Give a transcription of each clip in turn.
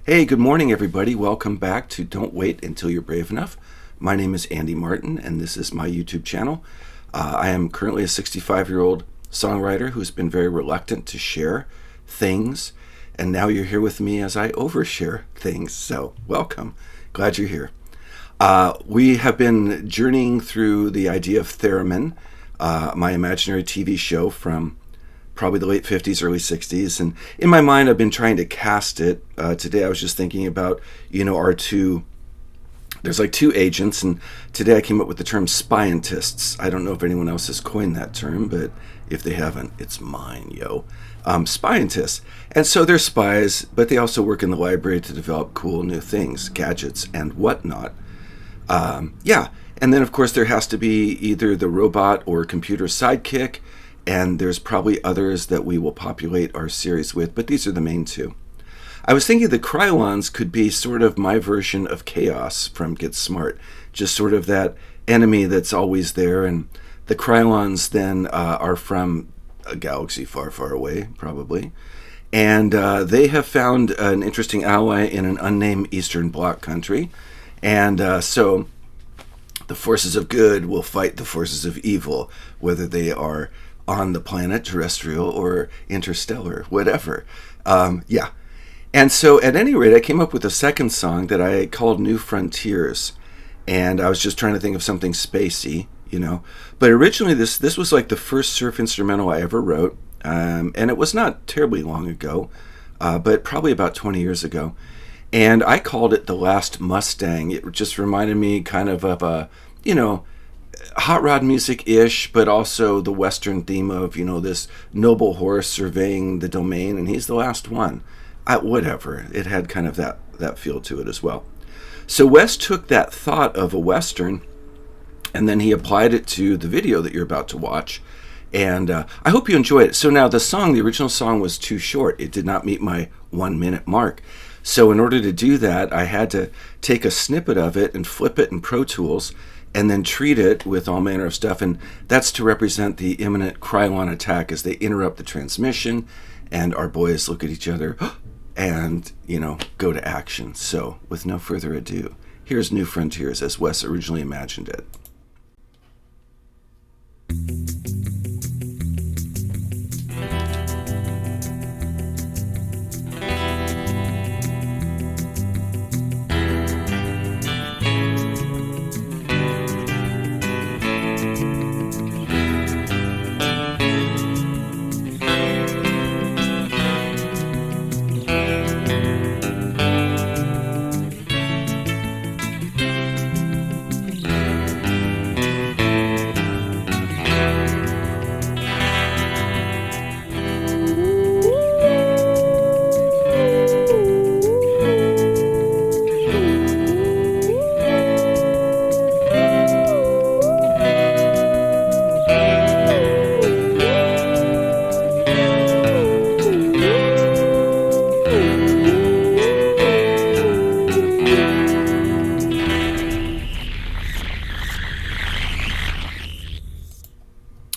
Hey, good morning, everybody. Welcome back to Don't Wait Until You're Brave Enough. My name is Andy Martin, and this is my YouTube channel. I am currently a 65-year-old songwriter who's been very reluctant to share things, and now you're here with me as I overshare things. So, welcome. Glad you're here. We have been journeying through the idea of Therimen, my imaginary TV show from probably the late 50s, early 60s. And in my mind, I've been trying to cast it. Today, I was just thinking about, there's like two agents. And today I came up with the term spyentists. I don't know if anyone else has coined that term, but if they haven't, it's mine, yo. Spyentists. And so they're spies, but they also work in the library to develop cool new things, gadgets and whatnot. And then, of course, there has to be either the robot or computer sidekick, and there's probably others that we will populate our series with, but these are the main two. I was thinking the Kry-lons could be sort of my version of Chaos from Get Smart, just sort of that enemy that's always there, and the Kry-lons then are from a galaxy far, far away, probably, and they have found an interesting ally in an unnamed Eastern Bloc country, and so the forces of good will fight the forces of evil, whether they are on the planet, terrestrial or interstellar, whatever. And so at any rate, I came up with a second song that I called New Frontiers. And I was just trying to think of something spacey, But originally this was like the first surf instrumental I ever wrote. And it was not terribly long ago, but probably about 20 years ago. And I called it The Last Mustang. It just reminded me kind of a, hot rod music-ish, but also the Western theme of, this noble horse surveying the domain, and he's the last one. Whatever. It had kind of that feel to it as well. So Wes took that thought of a Western, and then he applied it to the video that you're about to watch, and I hope you enjoyed it. So now the original song was too short. It did not meet my 1-minute mark. So in order to do that, I had to take a snippet of it and flip it in Pro Tools, and then treat it with all manner of stuff. And that's to represent the imminent Kry-lon attack as they interrupt the transmission, and our boys look at each other and, go to action. So with no further ado, here's New Frontiers as Wes originally imagined it.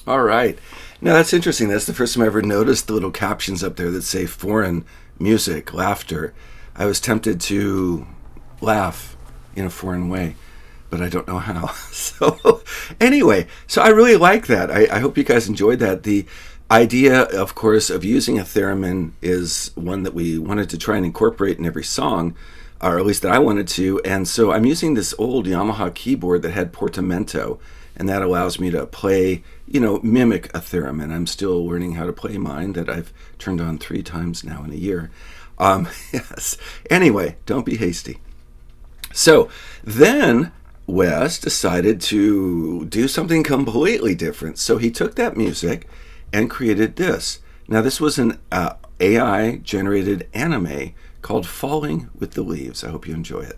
All right. Now that's interesting. That's the first time I ever noticed the little captions up there that say foreign music, laughter. I was tempted to laugh in a foreign way, but I don't know how. So anyway, I really like that. I hope you guys enjoyed that. The idea, of course, of using a theremin is one that we wanted to try and incorporate in every song, or at least that I wanted to. And so I'm using this old Yamaha keyboard that had portamento, and that allows me to play, mimic a theremin. I'm still learning how to play mine that I've turned on 3 times now in a year. Yes. Anyway, don't be hasty. So then Wes decided to do something completely different. So he took that music and created this. Now this was an AI-generated anime called Falling with the Leaves. I hope you enjoy it.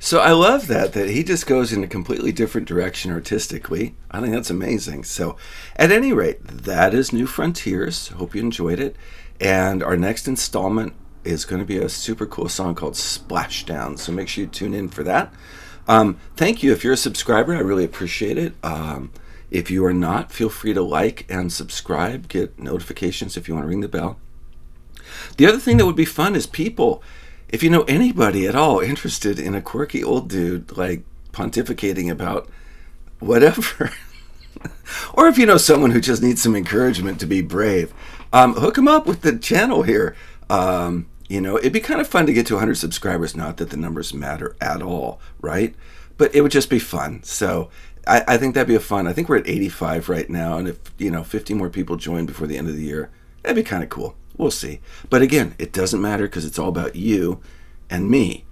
So I love that he just goes in a completely different direction artistically. I think that's amazing. So at any rate, that is New Frontiers. Hope you enjoyed it. And our next installment is going to be a super cool song called Splashdown. So make sure you tune in for that. Thank you. If you're a subscriber, I really appreciate it. If you are not, feel free to like and subscribe. Get notifications if you want to ring the bell. The other thing that would be fun is people, if you know anybody at all interested in a quirky old dude like pontificating about whatever, or if you know someone who just needs some encouragement to be brave, hook them up with the channel here. It'd be kind of fun to get to 100 subscribers. Not that the numbers matter at all, right? But it would just be fun. So I think that'd be fun. I think we're at 85 right now, and if 50 more people join before the end of the year, that'd be kind of cool. We'll see. But again, it doesn't matter because it's all about you and me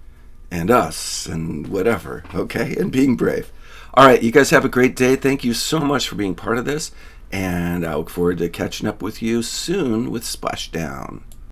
and us and whatever, okay? And being brave. All right, you guys have a great day. Thank you so much for being part of this, and I look forward to catching up with you soon with Splashdown.